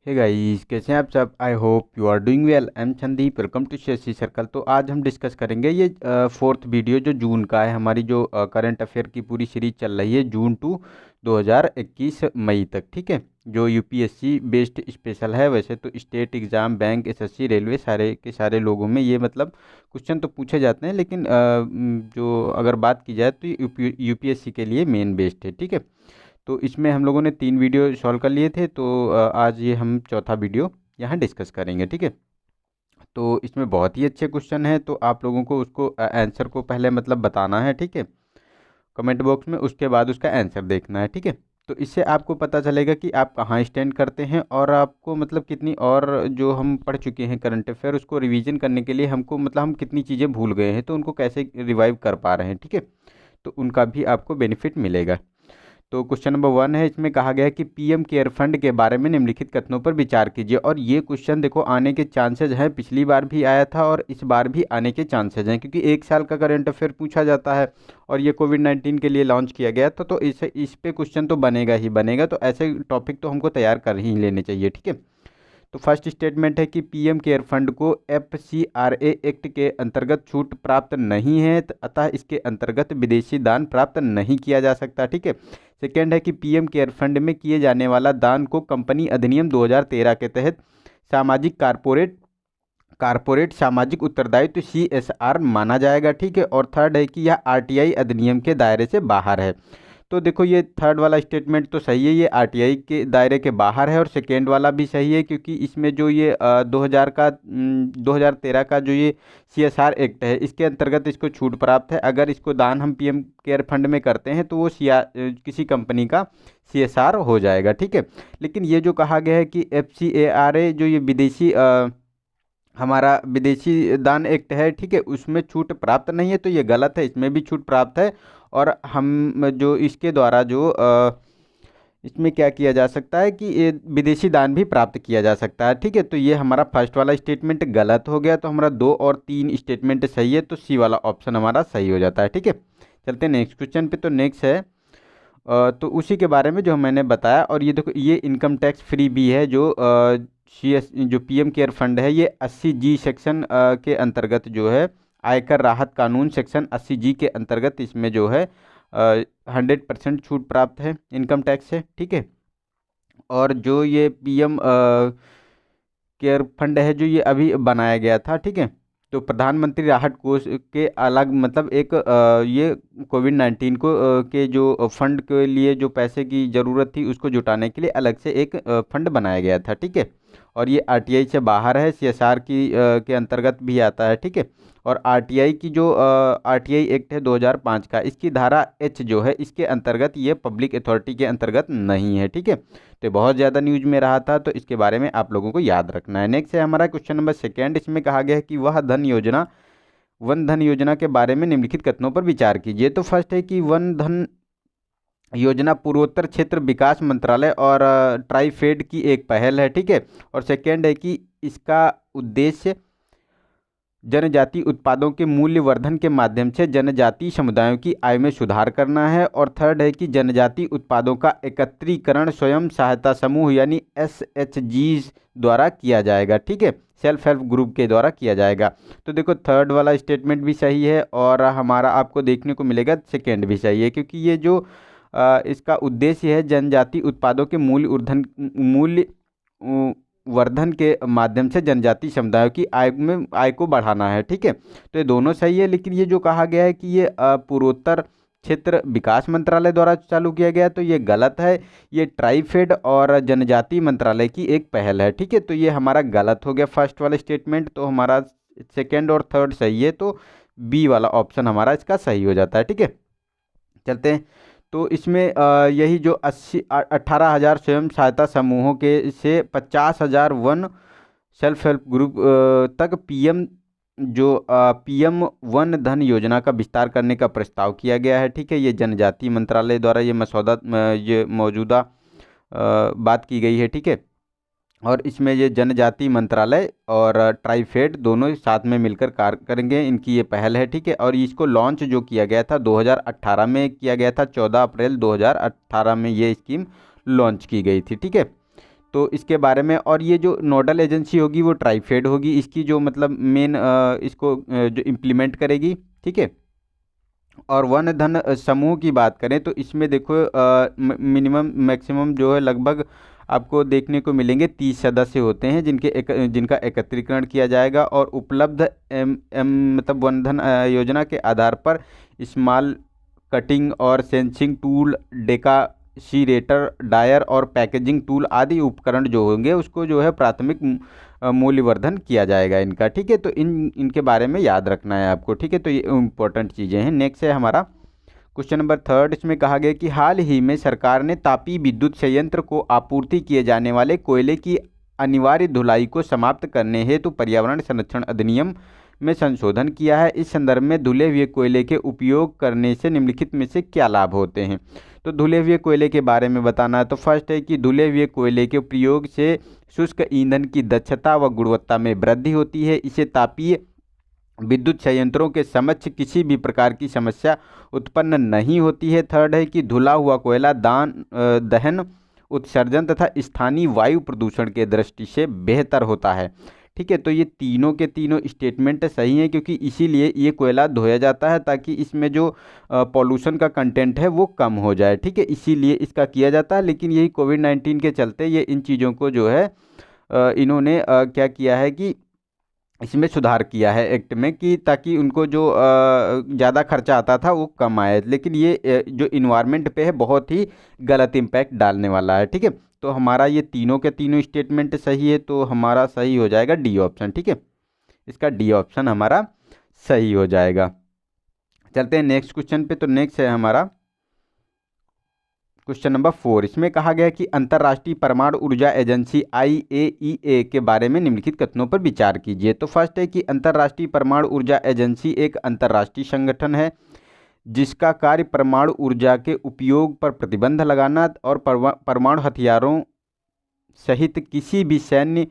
Hey guys, कैसे हैं आप सब। I hope you are doing well. I am Sandeep, welcome to CSC circle. तो आज हम डिस्कस करेंगे ये फोर्थ वीडियो जो जून का है। हमारी जो करंट अफेयर की पूरी सीरीज चल रही है जून टू 2021 मई तक, ठीक है। जो यूपीएससी बेस्ड स्पेशल है। वैसे तो state exam, bank, SSC, railway सारे के सारे लोगों में ये मतलब क्वेश्चन तो पूछे जाते हैं, लेकिन जो अगर बात की जाए तो यूपीएससी के लिए मेन बेस्ड है, ठीक है। तो इसमें हम लोगों ने 3 वीडियो सॉल्व कर लिए थे, तो आज ये हम चौथा वीडियो यहाँ डिस्कस करेंगे, ठीक है। तो इसमें बहुत ही अच्छे क्वेश्चन हैं, तो आप लोगों को उसको आंसर को पहले मतलब बताना है, ठीक है, कमेंट बॉक्स में। उसके बाद उसका आंसर देखना है, ठीक है। तो इससे आपको पता चलेगा कि आप कहाँ स्टैंड करते हैं, और आपको मतलब कितनी और जो हम पढ़ चुके हैं करंट अफेयर उसको रिवीजन करने के लिए हमको मतलब हम कितनी चीज़ें भूल गए हैं, तो उनको कैसे रिवाइव कर पा रहे हैं, ठीक है। तो उनका भी आपको बेनिफिट मिलेगा। तो क्वेश्चन नंबर 1 है, इसमें कहा गया है कि पीएम केयर फंड के बारे में निम्नलिखित कथनों पर विचार कीजिए। और ये क्वेश्चन देखो आने के चांसेज हैं, पिछली बार भी आया था और इस बार भी आने के चांसेज हैं, क्योंकि 1 साल का करंट अफेयर पूछा जाता है और ये कोविड-19 के लिए लॉन्च किया गया था। तो इस पे क्वेश्चन तो बनेगा ही बनेगा, तो ऐसे टॉपिक तो हमको तैयार कर ही लेने चाहिए, ठीक है। तो फर्स्ट स्टेटमेंट है कि पीएम केयर फंड को एफसीआरए एक्ट के अंतर्गत छूट प्राप्त नहीं है, अतः इसके अंतर्गत विदेशी दान प्राप्त नहीं किया जा सकता, ठीक है। सेकेंड है कि पीएम केयर फंड में किए जाने वाला दान को कंपनी अधिनियम 2013 के तहत सामाजिक कारपोरेट सामाजिक उत्तरदायित्व सीएसआर माना जाएगा, ठीक है। और थर्ड है कि यह आरटीआई अधिनियम के दायरे से बाहर है। तो देखो ये थर्ड वाला स्टेटमेंट तो सही है, ये आरटीआई के दायरे के बाहर है। और सेकेंड वाला भी सही है, क्योंकि इसमें जो ये 2013 का जो ये सीएसआर एक्ट है, इसके अंतर्गत इसको छूट प्राप्त है। अगर इसको दान हम पीएम केयर फंड में करते हैं तो वो किसी कंपनी का सीएसआर हो जाएगा, ठीक है। लेकिन ये जो कहा गया है कि एफसीएआरए जो ये विदेशी हमारा विदेशी दान एक्ट है, ठीक है, उसमें छूट प्राप्त नहीं है, तो ये गलत है, इसमें भी छूट प्राप्त है। और हम जो इसके द्वारा जो इसमें क्या किया जा सकता है कि ये विदेशी दान भी प्राप्त किया जा सकता है, ठीक है। तो ये हमारा फर्स्ट वाला स्टेटमेंट गलत हो गया, तो हमारा 2 और 3 स्टेटमेंट सही है, तो सी वाला ऑप्शन हमारा सही हो जाता है, ठीक है। चलते हैं नेक्स्ट क्वेश्चन पे। तो नेक्स्ट है तो उसी के बारे में जो मैंने बताया। और ये देखो ये इनकम टैक्स फ्री भी है, जो जो पीएम केयर फंड है, ये 80G सेक्शन के अंतर्गत जो है आयकर राहत कानून सेक्शन 80G के अंतर्गत इसमें जो है 100% छूट प्राप्त है इनकम टैक्स से, ठीक है। और जो ये पीएम केयर फंड है जो ये अभी बनाया गया था, ठीक है, तो प्रधानमंत्री राहत कोष के अलग मतलब एक ये कोविड-19 को के जो फंड के लिए जो पैसे की ज़रूरत थी उसको जुटाने के लिए अलग से एक फंड बनाया गया था, ठीक है। और ये आरटीआई से बाहर है, सीएसआर के अंतर्गत भी आता है, ठीक है। और आरटीआई की जो आरटीआई एक्ट है 2005 का, इसकी धारा एच जो है इसके अंतर्गत ये पब्लिक अथॉरिटी के अंतर्गत नहीं है, ठीक है। तो बहुत ज़्यादा न्यूज में रहा था, तो इसके बारे में आप लोगों को याद रखना है। नेक्स्ट है हमारा क्वेश्चन नंबर 2। इसमें कहा गया है कि वन धन योजना के बारे में निम्नलिखित कथनों पर विचार कीजिए। तो फर्स्ट है कि वन धन योजना पूर्वोत्तर क्षेत्र विकास मंत्रालय और ट्राइफेड की एक पहल है, ठीक है। और सेकेंड है कि इसका उद्देश्य जनजाति उत्पादों के मूल्य वर्धन के माध्यम से जनजातीय समुदायों की आय में सुधार करना है। और थर्ड है कि जनजातीय उत्पादों का एकत्रीकरण स्वयं सहायता समूह यानी SHGs द्वारा किया जाएगा, ठीक है, सेल्फ हेल्प ग्रुप के द्वारा किया जाएगा। तो देखो थर्ड वाला स्टेटमेंट भी सही है, और हमारा आपको देखने को मिलेगा सेकेंड भी सही है, क्योंकि ये जो इसका उद्देश्य है जनजातीय उत्पादों के मूल्य वर्धन के माध्यम से जनजातीय समुदायों की आय को बढ़ाना है, ठीक है। तो ये दोनों सही है, लेकिन ये जो कहा गया है कि ये पूर्वोत्तर क्षेत्र विकास मंत्रालय द्वारा चालू किया गया, तो ये गलत है। ये ट्राइफेड और जनजातीय मंत्रालय की एक पहल है, ठीक है। तो ये हमारा गलत हो गया फर्स्ट वाला स्टेटमेंट, तो हमारा सेकेंड और थर्ड सही है, तो बी वाला ऑप्शन हमारा इसका सही हो जाता है, ठीक है। चलते हैं। तो इसमें यही जो 18,000 स्वयं सहायता समूहों के से 50,000 वन सेल्फ हेल्प ग्रुप तक पीएम वन धन योजना का विस्तार करने का प्रस्ताव किया गया है, ठीक है। ये जनजातीय मंत्रालय द्वारा ये मसौदा ये मौजूदा बात की गई है, ठीक है। और इसमें ये जनजातीय मंत्रालय और ट्राइफेड दोनों साथ में मिलकर कार्य करेंगे, इनकी ये पहल है, ठीक है। और इसको लॉन्च जो किया गया था 2018 में किया गया था, 14 अप्रैल 2018 में ये स्कीम लॉन्च की गई थी, ठीक है। तो इसके बारे में, और ये जो नोडल एजेंसी होगी वो ट्राइफेड होगी, इसकी जो मतलब मेन इसको जो इम्प्लीमेंट करेगी, ठीक है। और वन धन समूह की बात करें तो इसमें देखो मिनिमम मैक्सिमम जो है लगभग आपको देखने को मिलेंगे 30 सदस्य होते हैं जिनका एकत्रीकरण किया जाएगा, और उपलब्ध मतलब वन धन योजना के आधार पर स्मॉल कटिंग और सेंसिंग टूल, डेकाशीरेटर, डायर और पैकेजिंग टूल आदि उपकरण जो होंगे उसको जो है प्राथमिक मूल्यवर्धन किया जाएगा इनका, ठीक है। तो इनके बारे में याद रखना है आपको, ठीक है। तो ये इम्पोर्टेंट चीज़ें हैं। नेक्स्ट है हमारा क्वेश्चन नंबर 3। इसमें कहा गया कि हाल ही में सरकार ने तापीय विद्युत संयंत्र को आपूर्ति किए जाने वाले कोयले की अनिवार्य धुलाई को समाप्त करने हेतु पर्यावरण संरक्षण अधिनियम में संशोधन किया है। इस संदर्भ में धुले हुए कोयले के उपयोग करने से निम्नलिखित में से क्या लाभ होते हैं? तो धुले हुए कोयले के बारे में बताना है। तो फर्स्ट है कि धुले हुए कोयले के प्रयोग से शुष्क ईंधन की दक्षता व गुणवत्ता में वृद्धि होती है। इससे तापीय विद्युत संयंत्रों के समक्ष किसी भी प्रकार की समस्या उत्पन्न नहीं होती है। थर्ड है कि धुला हुआ कोयला दहन, उत्सर्जन तथा स्थानीय वायु प्रदूषण के दृष्टि से बेहतर होता है, ठीक है। तो ये तीनों के तीनों स्टेटमेंट सही हैं, क्योंकि इसीलिए ये कोयला धोया जाता है ताकि इसमें जो पॉल्यूशन का कंटेंट है वो कम हो जाए, ठीक है। इसीलिए इसका किया जाता है। लेकिन यही कोविड-19 के चलते ये इन चीज़ों को जो है इन्होंने क्या किया है कि इसमें सुधार किया है एक्ट में, कि ताकि उनको जो ज़्यादा खर्चा आता था वो कम आए। लेकिन ये जो इन्वायरमेंट पे है बहुत ही गलत इम्पैक्ट डालने वाला है, ठीक है। तो हमारा ये तीनों के तीनों स्टेटमेंट सही है, तो हमारा सही हो जाएगा डी ऑप्शन, ठीक है। इसका डी ऑप्शन हमारा सही हो जाएगा। चलते हैं नेक्स्ट क्वेश्चन पे। तो नेक्स्ट है हमारा क्वेश्चन नंबर 4। इसमें कहा गया कि अंतर्राष्ट्रीय परमाणु ऊर्जा एजेंसी IAEA के बारे में निम्नलिखित कथनों पर विचार कीजिए। तो फर्स्ट है कि अंतर्राष्ट्रीय परमाणु ऊर्जा एजेंसी एक अंतर्राष्ट्रीय संगठन है जिसका कार्य परमाणु ऊर्जा के उपयोग पर प्रतिबंध लगाना और परमाणु हथियारों सहित किसी भी सैन्य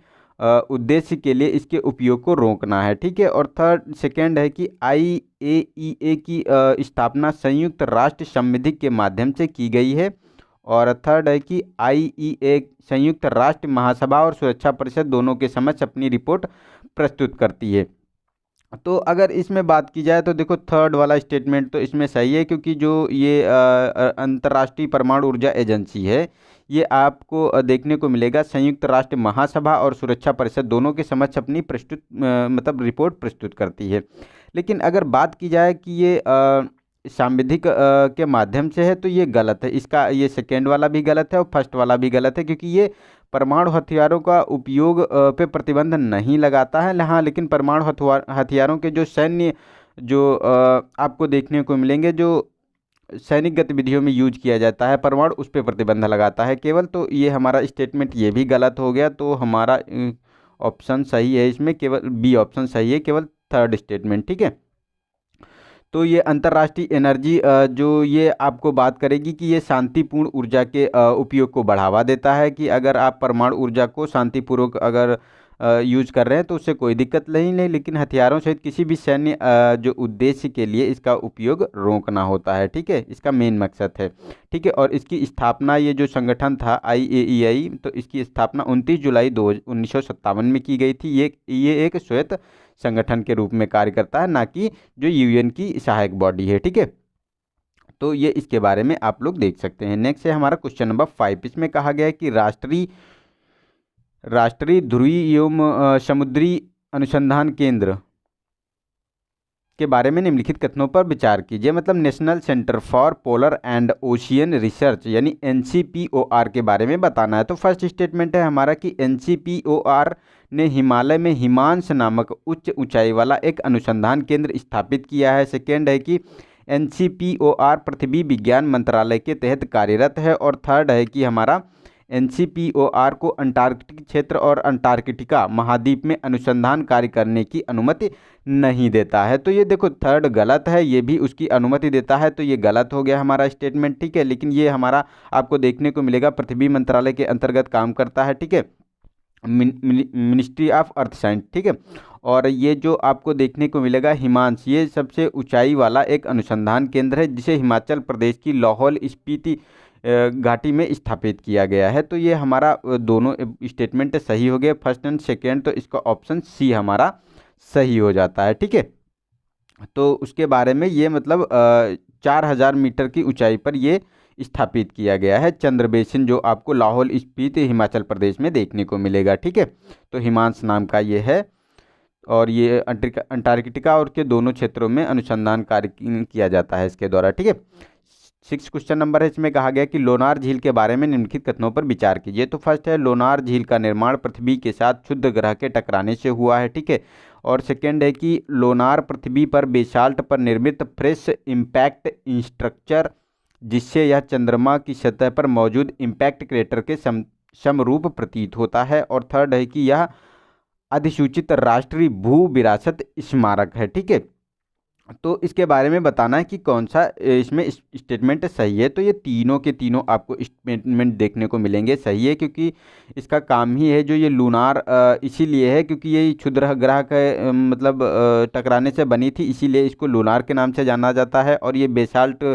उद्देश्य के लिए इसके उपयोग को रोकना है, ठीक है। और सेकंड है कि IAEA की स्थापना संयुक्त राष्ट्र संधि के माध्यम से की गई है। और थर्ड है कि IAEA संयुक्त राष्ट्र महासभा और सुरक्षा परिषद दोनों के समक्ष अपनी रिपोर्ट प्रस्तुत करती है। तो अगर इसमें बात की जाए तो देखो थर्ड वाला स्टेटमेंट तो इसमें सही है, क्योंकि जो ये अंतर्राष्ट्रीय परमाणु ऊर्जा एजेंसी है ये आपको देखने को मिलेगा संयुक्त राष्ट्र महासभा और सुरक्षा परिषद दोनों के समक्ष अपनी मतलब रिपोर्ट प्रस्तुत करती है। लेकिन अगर बात की जाए कि ये सांविधिक के माध्यम से है तो ये गलत है। इसका ये सेकेंड वाला भी गलत है और फर्स्ट वाला भी गलत है, क्योंकि ये परमाणु हथियारों का उपयोग पे प्रतिबंध नहीं लगाता है। हाँ, लेकिन परमाणु हथियारों के जो सैन्य जो आपको देखने को मिलेंगे जो सैनिक गतिविधियों में यूज किया जाता है परमाणु, उस पर प्रतिबंध लगाता है केवल। तो ये हमारा स्टेटमेंट ये भी गलत हो गया। तो हमारा ऑप्शन सही है इसमें, केवल बी ऑप्शन सही है, केवल थर्ड स्टेटमेंट, ठीक है। तो ये अंतर्राष्ट्रीय एनर्जी जो ये आपको बात करेगी कि ये शांतिपूर्ण ऊर्जा के उपयोग को बढ़ावा देता है, कि अगर आप परमाणु ऊर्जा को शांतिपूर्वक अगर यूज कर रहे हैं तो उससे कोई दिक्कत नहीं, लेकिन हथियारों सहित किसी भी सैन्य जो उद्देश्य के लिए इसका उपयोग रोकना होता है, ठीक है। इसका मेन मकसद है, ठीक है। और इसकी स्थापना ये जो संगठन था IAEA, तो इसकी स्थापना 29 जुलाई 1957 में की गई थी। ये एक स्वायत्त संगठन के रूप में कार्य करता है, ना कि जो UN की सहायक बॉडी है, ठीक है। तो ये इसके बारे में आप लोग देख सकते हैं। नेक्स्ट है हमारा क्वेश्चन नंबर 5। इसमें कहा गया है कि राष्ट्रीय ध्रुवीय एवं समुद्री अनुसंधान केंद्र के बारे में निम्नलिखित कथनों पर विचार कीजिए। मतलब national centre for polar and ocean research यानी NCPOR के बारे में बताना है। तो फर्स्ट स्टेटमेंट है हमारा कि NCPOR ने हिमालय में हिमांश नामक उच्च ऊंचाई वाला एक अनुसंधान केंद्र स्थापित किया है। सेकेंड है कि NCPOR पृथ्वी विज्ञान मंत्रालय के तहत कार्यरत है। और थर्ड है कि हमारा NCPOR को अंटार्कटिक क्षेत्र और अंटार्कटिका महाद्वीप में अनुसंधान कार्य करने की अनुमति नहीं देता है। तो ये देखो थर्ड गलत है, ये भी उसकी अनुमति देता है, तो ये गलत हो गया हमारा स्टेटमेंट, ठीक है। लेकिन ये हमारा आपको देखने को मिलेगा पृथ्वी मंत्रालय के अंतर्गत काम करता है, ठीक है, मिनिस्ट्री ऑफ अर्थ साइंस, ठीक है। और ये जो आपको देखने को मिलेगा हिमांश, ये सबसे ऊंचाई वाला एक अनुसंधान केंद्र है जिसे हिमाचल प्रदेश की लाहौल स्पीति घाटी में स्थापित किया गया है। तो ये हमारा दोनों स्टेटमेंट सही हो गए, फर्स्ट एंड सेकेंड, तो इसका ऑप्शन सी हमारा सही हो जाता है। ठीक है, तो उसके बारे में ये मतलब 4000 मीटर की ऊंचाई पर ये स्थापित किया गया है चंद्र बेसिन, जो आपको लाहौल स्पीति हिमाचल प्रदेश में देखने को मिलेगा। ठीक है, तो हिमांश नाम का ये है, और ये अंटार्कटिका और के दोनों क्षेत्रों में अनुसंधान कार्य किया जाता है इसके द्वारा। ठीक है, 6 क्वेश्चन नंबर है, इसमें कहा गया कि लोनार झील के बारे में निम्नलिखित कथनों पर विचार कीजिए। तो फर्स्ट है, लोनार झील का निर्माण पृथ्वी के साथ क्षुद्र ग्रह के टकराने से हुआ है। ठीक है, और सेकेंड है कि लोनार पृथ्वी पर बेसाल्ट पर निर्मित फ्रेश इम्पैक्ट स्ट्रक्चर, जिससे यह चंद्रमा की सतह पर मौजूद इम्पैक्ट क्रेटर के समरूप प्रतीत होता है। और थर्ड है कि यह अधिसूचित राष्ट्रीय भू विरासत स्मारक है। ठीक है, तो इसके बारे में बताना है कि कौन सा इसमें स्टेटमेंट सही है। तो ये तीनों के तीनों आपको स्टेटमेंट देखने को मिलेंगे सही है, क्योंकि इसका काम ही है जो ये लूनार इसीलिए है क्योंकि ये क्षुद्र ग्रह के मतलब टकराने से बनी थी, इसीलिए इसको लूनार के नाम से जाना जाता है। और ये बेसाल्ट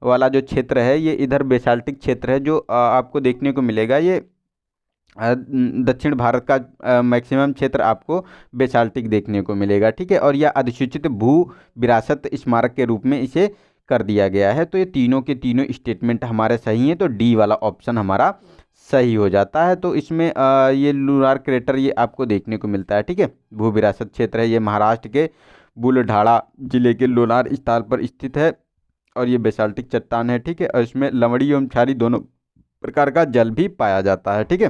वाला जो क्षेत्र है, ये इधर बेसाल्टिक क्षेत्र है जो आपको देखने को मिलेगा। ये दक्षिण भारत का मैक्सिमम क्षेत्र आपको बेसाल्टिक देखने को मिलेगा। ठीक है, और यह अधिसूचित भू विरासत स्मारक के रूप में इसे कर दिया गया है। तो ये तीनों के तीनों स्टेटमेंट हमारे सही हैं, तो डी वाला ऑप्शन हमारा सही हो जाता है। तो इसमें ये लूनार क्रेटर ये आपको देखने को मिलता है। ठीक है, भू विरासत क्षेत्र है, ये महाराष्ट्र के बुलढाणा जिले के लोनार स्थल पर स्थित है, और ये बेसाल्टिक चट्टान है। ठीक है, और इसमें लवणी एवं क्षारीय दोनों प्रकार का जल भी पाया जाता है। ठीक है,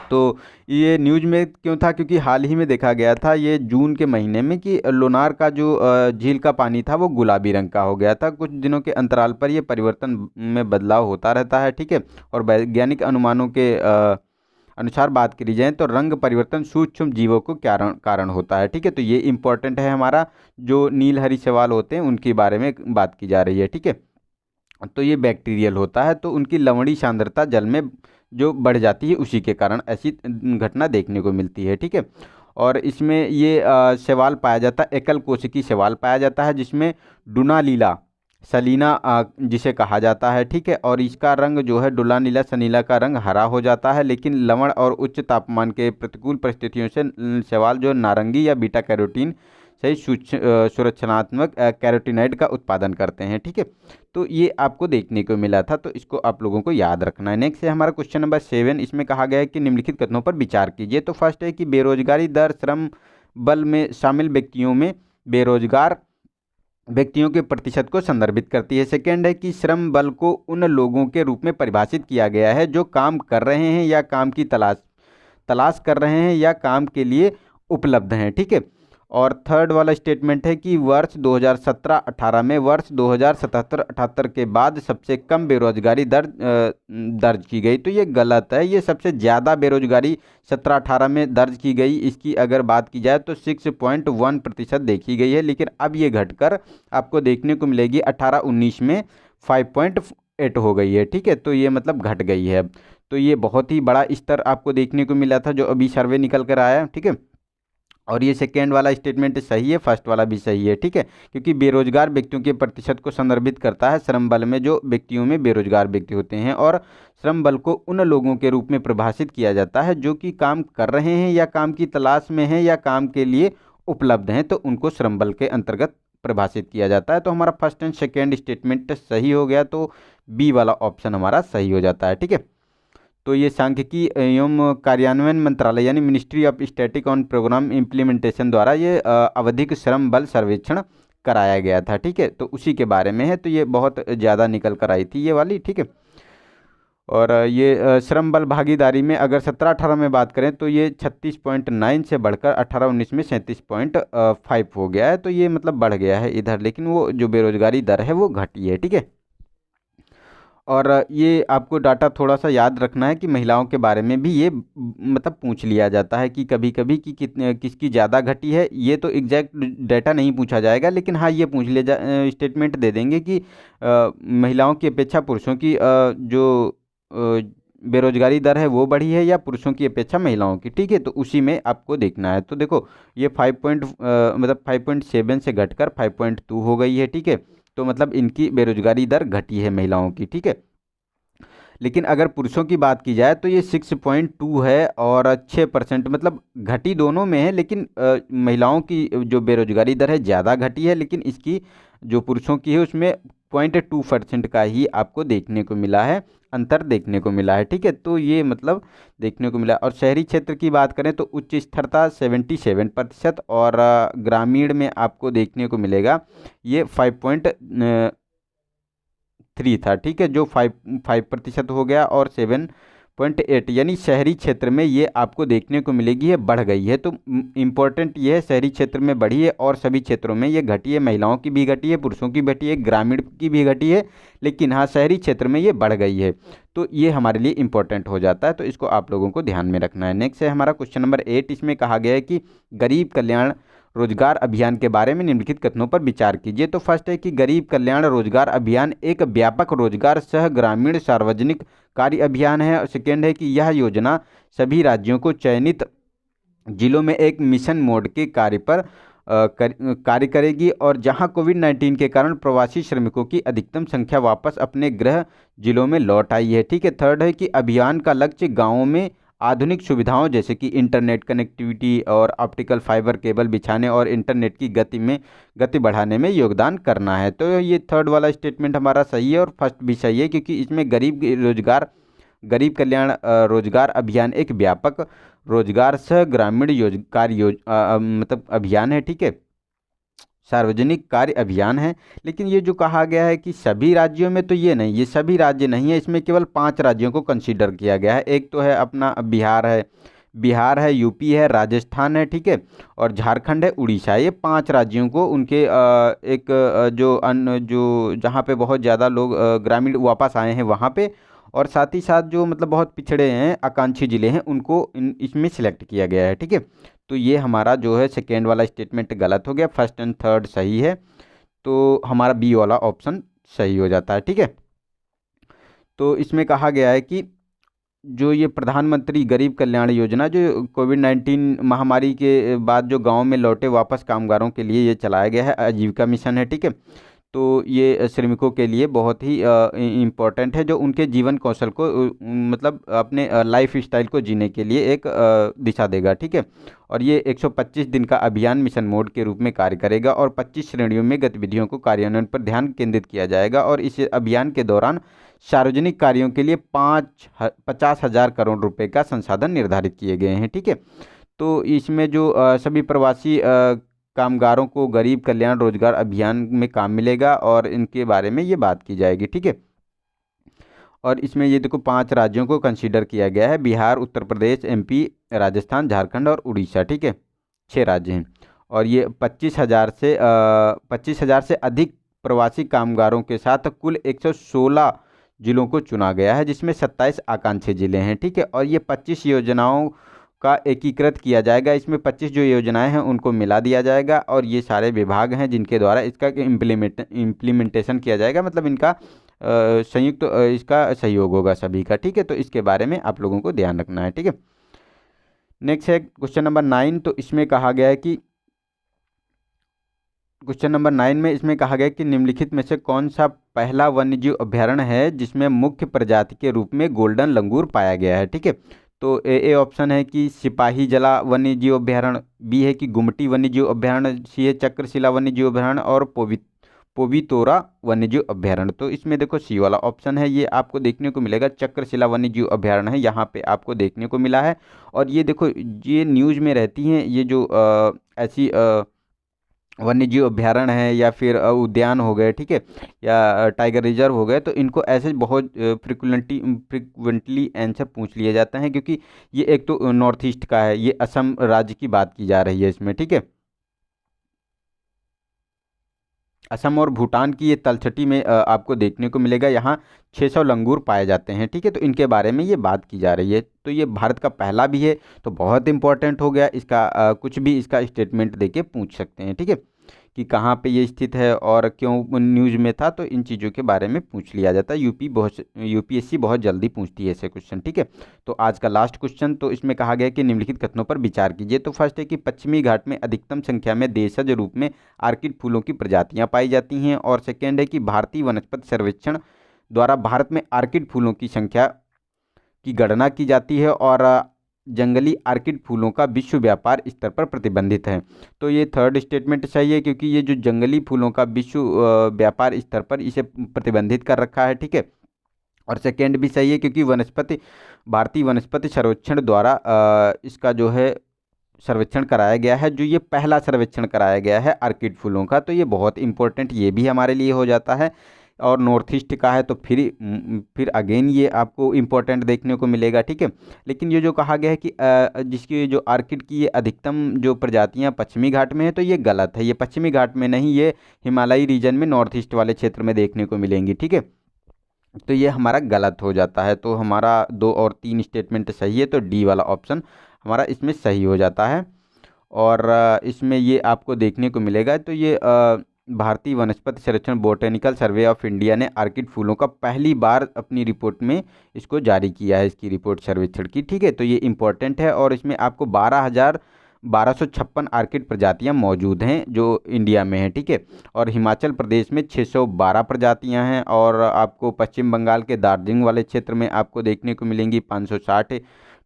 तो ये न्यूज में क्यों था, क्योंकि हाल ही में देखा गया था ये जून के महीने में कि लोनार का जो झील का पानी था वो गुलाबी रंग का हो गया था। कुछ दिनों के अंतराल पर ये परिवर्तन में बदलाव होता रहता है। ठीक है, और वैज्ञानिक अनुमानों के अनुसार बात करी जाए तो रंग परिवर्तन सूक्ष्म जीवों को कारण होता है। ठीक है, तो ये इंपॉर्टेंट है हमारा, जो नीलहरी सवाल होते हैं उनके बारे में बात की जा रही है। ठीक है, तो ये बैक्टीरियल होता है, तो उनकी लवणीय सांद्रता जल में जो बढ़ जाती है उसी के कारण ऐसी घटना देखने को मिलती है। ठीक है, और इसमें ये शैवाल पाया जाता है, एकल कोशिकीय शैवाल पाया जाता है, जिसमें डुनालीला सलीना जिसे कहा जाता है। ठीक है, और इसका रंग जो है डुनालीला सलीना का रंग हरा हो जाता है, लेकिन लवण और उच्च तापमान के प्रतिकूल परिस्थितियों से शैवाल जो नारंगी या बीटा कैरोटीन सही सुरक्षात्मक कैरोटीनॉइड का उत्पादन करते हैं। ठीक है, तो ये आपको देखने को मिला था, तो इसको आप लोगों को याद रखना है। नेक्स्ट है हमारा क्वेश्चन नंबर 7, इसमें कहा गया है कि निम्नलिखित कथनों पर विचार कीजिए। तो फर्स्ट है कि बेरोजगारी दर श्रम बल में शामिल व्यक्तियों में बेरोजगार व्यक्तियों के प्रतिशत को संदर्भित करती है। सेकेंड है कि श्रम बल को उन लोगों के रूप में परिभाषित किया गया है जो काम कर रहे हैं या काम की तलाश कर रहे हैं या काम के लिए उपलब्ध हैं। ठीक है, और थर्ड वाला स्टेटमेंट है कि वर्ष 2017-18 में वर्ष 2077-78 के बाद सबसे कम बेरोजगारी दर दर्ज की गई। तो ये गलत है, ये सबसे ज़्यादा बेरोजगारी 17-18 में दर्ज की गई। इसकी अगर बात की जाए तो 6.1% देखी गई है, लेकिन अब ये घटकर आपको देखने को मिलेगी 18-19 में 5.8 हो गई है। ठीक है, तो ये मतलब घट गई है। तो ये बहुत ही बड़ा स्तर आपको देखने को मिला था जो अभी सर्वे निकल कर आया। ठीक है, और ये सेकेंड वाला स्टेटमेंट सही है, फर्स्ट वाला भी सही है। ठीक है, क्योंकि बेरोजगार व्यक्तियों के प्रतिशत को संदर्भित करता है श्रम बल में जो व्यक्तियों में बेरोजगार व्यक्ति होते हैं, और श्रम बल को उन लोगों के रूप में परिभाषित किया जाता है जो कि काम कर रहे हैं या काम की तलाश में हैं या काम के लिए उपलब्ध हैं, तो उनको श्रम बल के अंतर्गत परिभाषित किया जाता है। तो हमारा फर्स्ट एंड सेकेंड स्टेटमेंट सही हो गया, तो बी वाला ऑप्शन हमारा सही हो जाता है। ठीक है, तो ये सांख्यिकी एवं कार्यान्वयन मंत्रालय यानी ministry of statistics and programme implementation द्वारा ये आवधिक श्रम बल सर्वेक्षण कराया गया था। ठीक है, तो उसी के बारे में है, तो ये बहुत ज़्यादा निकल कर आई थी ये वाली। ठीक है, और ये श्रम बल भागीदारी में अगर 17-18 में बात करें तो ये 36.9 से बढ़कर 18-19 में 37.5 हो गया है। तो ये मतलब बढ़ गया है इधर, लेकिन वो जो बेरोजगारी दर है वो घटी है। ठीक है, और ये आपको डाटा थोड़ा सा याद रखना है कि महिलाओं के बारे में भी ये मतलब पूछ लिया जाता है कि कभी कभी कि कितने किसकी ज़्यादा घटी है। ये तो एग्जैक्ट डाटा नहीं पूछा जाएगा, लेकिन हाँ ये पूछ लिया स्टेटमेंट दे देंगे कि महिलाओं की अपेक्षा पुरुषों की जो बेरोजगारी दर है वो बढ़ी है या पुरुषों की अपेक्षा महिलाओं की। ठीक है, तो उसी में आपको देखना है। तो देखो ये 5.7 से घटकर 5.2 हो गई है। ठीक है, तो मतलब इनकी बेरोजगारी दर घटी है महिलाओं की। ठीक है, लेकिन अगर पुरुषों की बात की जाए तो ये 6.2 है और 6%, मतलब घटी दोनों में है, लेकिन महिलाओं की जो बेरोजगारी दर है ज़्यादा घटी है, लेकिन इसकी जो पुरुषों की है उसमें 0.2% का ही आपको देखने को मिला है, अंतर देखने को मिला है। ठीक है, तो ये मतलब देखने को मिला। और शहरी क्षेत्र की बात करें तो उच्च स्थिरता 77%, और ग्रामीण में आपको देखने को मिलेगा ये 5.3 था। ठीक है, जो 5% हो गया, और 7.8, यानी शहरी क्षेत्र में ये आपको देखने को मिलेगी, ये बढ़ गई है। तो इम्पोर्टेंट ये है, शहरी क्षेत्र में बढ़ी है और सभी क्षेत्रों में ये घटी है, महिलाओं की भी घटी है, पुरुषों की घटी है, ग्रामीण की भी घटी है, लेकिन हाँ शहरी क्षेत्र में ये बढ़ गई है। तो ये हमारे लिए इम्पोर्टेंट हो जाता है, तो इसको आप लोगों को ध्यान में रखना है। नेक्स्ट है हमारा क्वेश्चन नंबर 8। इसमें कहा गया है कि गरीब कल्याण रोजगार अभियान के बारे में निम्नलिखित कथनों पर विचार कीजिए। तो फर्स्ट है कि गरीब कल्याण रोजगार अभियान एक व्यापक रोजगार सह ग्रामीण सार्वजनिक कार्य अभियान है। और सेकेंड है कि यह योजना सभी राज्यों को चयनित जिलों में एक मिशन मोड के कार्य पर कार्य करेगी, और जहां कोविड-19 के कारण प्रवासी श्रमिकों की अधिकतम संख्या वापस अपने गृह जिलों में लौट आई है। ठीक है, थर्ड है कि अभियान का लक्ष्य गांवों में आधुनिक सुविधाओं जैसे कि इंटरनेट कनेक्टिविटी और ऑप्टिकल फाइबर केबल बिछाने और इंटरनेट की गति बढ़ाने में योगदान करना है। तो ये थर्ड वाला स्टेटमेंट हमारा सही है और फर्स्ट भी सही है, क्योंकि इसमें गरीब कल्याण रोजगार अभियान एक व्यापक रोजगार सह ग्रामीण मतलब अभियान है। ठीक है, सार्वजनिक कार्य अभियान है। लेकिन ये जो कहा गया है कि सभी राज्यों में, तो ये नहीं, ये सभी राज्य नहीं है, इसमें केवल 5 राज्यों को कंसीडर किया गया है। एक तो है अपना बिहार है, यूपी है, राजस्थान है, ठीक है, और झारखंड है, उड़ीसा। ये 5 राज्यों को उनके जो जहाँ पे बहुत ज़्यादा लोग ग्रामीण वापस आए हैं वहाँ पे, और साथ ही साथ जो मतलब बहुत पिछड़े हैं, आकांक्षी जिले हैं, उनको इसमें सिलेक्ट किया गया है। ठीक है, तो ये हमारा जो है सेकेंड वाला स्टेटमेंट गलत हो गया, फर्स्ट एंड थर्ड सही है, तो हमारा बी वाला ऑप्शन सही हो जाता है। ठीक है, तो इसमें कहा गया है कि जो ये प्रधानमंत्री गरीब कल्याण योजना जो कोविड-19 महामारी के बाद जो गांव में लौटे वापस कामगारों के लिए ये चलाया गया है, आजीविका मिशन है। ठीक है, तो ये श्रमिकों के लिए बहुत ही इम्पोर्टेंट है, जो उनके जीवन कौशल को मतलब अपने लाइफ स्टाइल को जीने के लिए एक दिशा देगा। ठीक है, और ये 125 दिन का अभियान मिशन मोड के रूप में कार्य करेगा, और 25 श्रेणियों में गतिविधियों को कार्यान्वयन पर ध्यान केंद्रित किया जाएगा। और इस अभियान के दौरान सार्वजनिक कार्यों के लिए 50,000 करोड़ रुपए का संसाधन निर्धारित किए गए हैं। ठीक है, तो इसमें जो सभी प्रवासी कामगारों को गरीब कल्याण रोजगार अभियान में काम मिलेगा, और इनके बारे में ये बात की जाएगी। ठीक है, और इसमें ये देखो 5 राज्यों को कंसीडर किया गया है, बिहार, उत्तर प्रदेश, एमपी, राजस्थान, झारखंड और उड़ीसा। ठीक है, 6 राज्य हैं, और ये 25,000 से अधिक प्रवासी कामगारों के साथ कुल 116 जिलों को चुना गया है, जिसमें 27 आकांक्षी जिले हैं। ठीक है, और ये 25 योजनाओं का एकीकृत किया जाएगा। इसमें 25 जो योजनाएं हैं उनको मिला दिया जाएगा, और ये सारे विभाग हैं जिनके द्वारा इसका इम्प्लीमेंटेशन किया जाएगा, मतलब इनका संयुक्त इसका सहयोग होगा सभी का। ठीक है, तो इसके बारे में आप लोगों को ध्यान रखना है। ठीक है, नेक्स्ट है क्वेश्चन नंबर 9। तो इसमें कहा गया है कि क्वेश्चन नंबर 9 में इसमें कहा गया कि निम्नलिखित में से कौन सा पहला वन्यजीव अभ्यारण्य है जिसमें मुख्य प्रजाति के रूप में गोल्डन लंगूर पाया गया है। ठीक है, तो ए ऑप्शन है कि सिपाही जला वन्यजीव अभ्यारण्य, बी है कि गुमटी वन्यजीव अभ्यारण्य, सी है चक्रशिला वन्यजीव अभ्यारण्य, और पोवितोरा वन्यजीव अभ्यारण्य। तो इसमें देखो सी वाला ऑप्शन है, ये आपको देखने को मिलेगा, चक्रशिला वन्यजीव अभ्यारण्य है, यहाँ पे आपको देखने को मिला है। और ये देखो ये न्यूज़ में रहती हैं, ये जो ऐसी वन्यजीव अभ्यारण्य है या फिर उद्यान हो गए, ठीक है, या टाइगर रिजर्व हो गए, तो इनको ऐसे बहुत फ्रिक्वेंटली आंसर पूछ लिए जाते हैं, क्योंकि ये एक तो नॉर्थ ईस्ट का है, ये असम राज्य की बात की जा रही है इसमें। ठीक है, असम और भूटान की ये तलछटी में आपको देखने को मिलेगा, यहाँ 600 लंगूर पाए जाते हैं। ठीक है, तो इनके बारे में ये बात की जा रही है। तो ये भारत का पहला भी है, तो बहुत इंपॉर्टेंट हो गया इसका, कुछ भी इसका स्टेटमेंट देके पूछ सकते हैं। ठीक है, कि कहाँ पे ये स्थित है और क्यों न्यूज़ में था, तो इन चीज़ों के बारे में पूछ लिया जाता है। यूपीएससी बहुत जल्दी पूछती है ऐसे क्वेश्चन। ठीक है, तो आज का लास्ट क्वेश्चन, तो इसमें कहा गया कि निम्नलिखित कथनों पर विचार कीजिए। तो फर्स्ट है कि पश्चिमी घाट में अधिकतम संख्या में देशज रूप में आर्किड फूलों की प्रजातियां पाई जाती हैं, और सेकेंड है कि भारतीय वनस्पति सर्वेक्षण द्वारा भारत में आर्किड फूलों की संख्या की गणना की जाती है और जंगली आर्किड फूलों का विश्व व्यापार स्तर पर प्रतिबंधित है। तो ये थर्ड स्टेटमेंट सही है, क्योंकि ये जो जंगली फूलों का विश्व व्यापार स्तर पर इसे प्रतिबंधित कर रखा है, ठीक है। और सेकेंड भी सही है, क्योंकि भारतीय वनस्पति सर्वेक्षण द्वारा इसका जो है सर्वेक्षण कराया गया है, जो ये पहला सर्वेक्षण कराया गया है आर्किड फूलों का। तो ये बहुत इंपॉर्टेंट ये भी हमारे लिए हो जाता है। और नॉर्थ ईस्ट का है तो फिर अगेन ये आपको इम्पोर्टेंट देखने को मिलेगा, ठीक है। लेकिन ये जो कहा गया है कि जिसकी जो आर्किड की ये अधिकतम जो प्रजातियां पश्चिमी घाट में है, तो ये गलत है। ये पश्चिमी घाट में नहीं, ये हिमालयी रीजन में नॉर्थ ईस्ट वाले क्षेत्र में देखने को मिलेंगी, ठीक है। तो ये हमारा गलत हो जाता है। तो हमारा 2 और 3 स्टेटमेंट सही है, तो डी वाला ऑप्शन हमारा इसमें सही हो जाता है। और इसमें ये आपको देखने को मिलेगा। तो ये भारतीय वनस्पति संरक्षण बोटेनिकल सर्वे ऑफ इंडिया ने आर्किड फूलों का पहली बार अपनी रिपोर्ट में इसको जारी किया है, इसकी रिपोर्ट सर्वेक्षण की, ठीक है। तो ये इंपॉर्टेंट है और इसमें आपको 12,1256 आर्किड प्रजातियां मौजूद हैं जो इंडिया में हैं, ठीक है। और हिमाचल प्रदेश में 612 प्रजातियां हैं और आपको पश्चिम बंगाल के दार्जिलिंग वाले क्षेत्र में आपको देखने को मिलेंगी 560,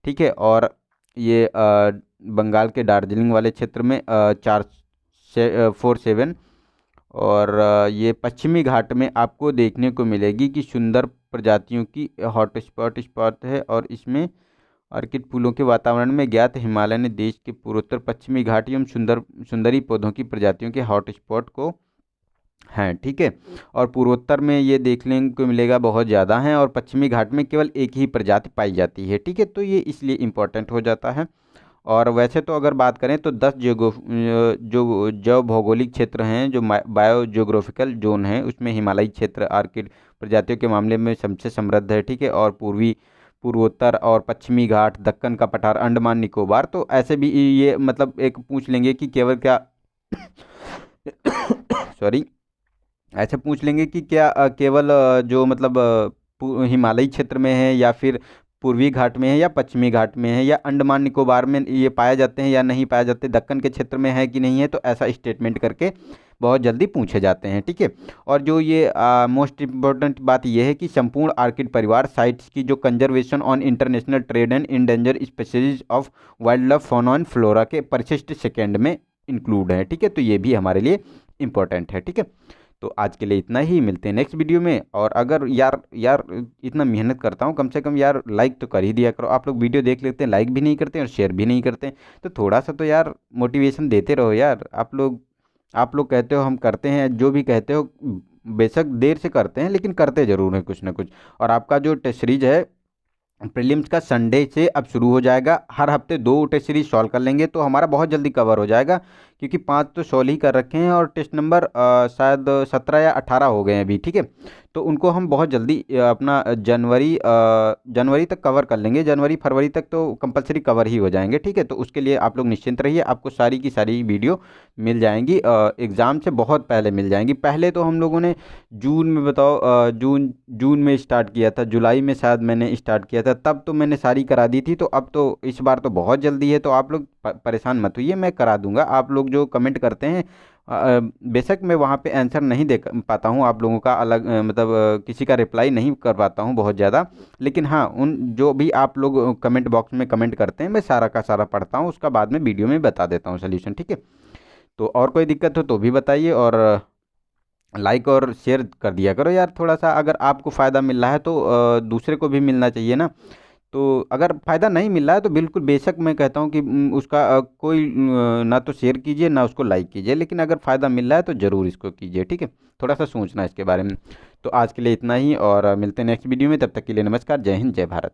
ठीक है। और ये बंगाल के दार्जिलिंग वाले क्षेत्र में 447 और ये पश्चिमी घाट में आपको देखने को मिलेगी कि सुंदर प्रजातियों की स्पॉट है। और इसमें आर्किड फूलों के वातावरण में ज्ञात हिमालय ने देश के पूर्वोत्तर पश्चिमी घाट एवं सुंदरी पौधों की प्रजातियों के हॉटस्पॉट को हैं, ठीक है। और पूर्वोत्तर में ये देखने को मिलेगा बहुत ज़्यादा हैं और पश्चिमी घाट में केवल एक ही प्रजाति पाई जाती है, ठीक है। तो ये इसलिए इम्पोर्टेंट हो जाता है। और वैसे तो अगर बात करें तो 10 जो भौगोलिक क्षेत्र हैं, जो बायो जियोग्राफिकल जोन हैं, उसमें हिमालयी क्षेत्र आर्किड प्रजातियों के मामले में सबसे समृद्ध है, ठीक है। और पूर्वोत्तर और पश्चिमी घाट, दक्कन का पठार, अंडमान निकोबार। तो ऐसे भी ये मतलब एक पूछ लेंगे कि केवल क्या सॉरी, ऐसे पूछ लेंगे कि क्या केवल जो मतलब हिमालयी क्षेत्र में है या फिर पूर्वी घाट में है या पश्चिमी घाट में है या अंडमान निकोबार में ये पाए जाते हैं या नहीं पाए जाते, दक्कन के क्षेत्र में है कि नहीं है। तो ऐसा स्टेटमेंट करके बहुत जल्दी पूछे जाते हैं, ठीक है। और जो ये मोस्ट इम्पोर्टेंट बात यह है कि संपूर्ण आर्किड परिवार साइट्स की जो conservation on international trade and endangered species of wild life fauna and flora के परिशिष्ट सेकेंड में इंक्लूड है, ठीक है। तो ये भी हमारे लिए इम्पोर्टेंट है, ठीक है। तो आज के लिए इतना ही, मिलते हैं नेक्स्ट वीडियो में। और अगर यार इतना मेहनत करता हूँ, कम से कम यार लाइक तो कर ही दिया करो। आप लोग वीडियो देख लेते हैं, लाइक भी नहीं करते और शेयर भी नहीं करते हैं। तो थोड़ा सा तो यार मोटिवेशन देते रहो यार। आप लोग कहते हो हम करते हैं, जो भी कहते हो बेशक देर से करते हैं लेकिन करते ज़रूर हैं कुछ ना कुछ। और आपका जो टेस्ट सीरीज है प्रीलिम्स का संडे से अब शुरू हो जाएगा। हर हफ्ते 2 टेस्ट सीरीज सॉल्व कर लेंगे तो हमारा बहुत जल्दी कवर हो जाएगा, क्योंकि 5 तो सॉल्व ही कर रखे हैं और टेस्ट नंबर शायद 17 या 18 हो गए हैं अभी, ठीक है। तो उनको हम बहुत जल्दी अपना जनवरी तक कवर कर लेंगे। जनवरी फरवरी तक तो कंपलसरी कवर ही हो जाएंगे, ठीक है। तो उसके लिए आप लोग निश्चिंत रहिए, आपको सारी की सारी वीडियो मिल जाएंगी, एग्ज़ाम से बहुत पहले मिल जाएंगी। पहले तो हम लोगों ने जून में बताओ जून में स्टार्ट किया था, जुलाई में शायद मैंने स्टार्ट किया था, तब तो मैंने सारी करा दी थी। तो अब तो इस बार तो बहुत जल्दी है, तो आप लोग परेशान मत होइए, मैं करा दूंगा। आप लोग जो कमेंट करते हैं बेशक मैं वहाँ पे आंसर नहीं दे पाता हूँ, आप लोगों का अलग मतलब किसी का रिप्लाई नहीं कर पाता हूँ बहुत ज़्यादा, लेकिन हाँ उन जो भी आप लोग कमेंट बॉक्स में कमेंट करते हैं मैं सारा का सारा पढ़ता हूँ, उसका बाद में वीडियो में बता देता हूँ सल्यूशन, ठीक है। तो और कोई दिक्कत हो तो भी बताइए और लाइक और शेयर कर दिया करो यार। थोड़ा सा अगर आपको फ़ायदा मिल रहा है तो दूसरे को भी मिलना चाहिए ना। तो अगर फ़ायदा नहीं मिल रहा है तो बिल्कुल बेशक मैं कहता हूँ कि उसका कोई ना तो शेयर कीजिए ना उसको लाइक कीजिए, लेकिन अगर फ़ायदा मिल रहा है तो ज़रूर इसको कीजिए, ठीक है। थोड़ा सा सोचना इसके बारे में। तो आज के लिए इतना ही और मिलते हैं नेक्स्ट वीडियो में, तब तक के लिए नमस्कार, जय हिंद, जय भारत।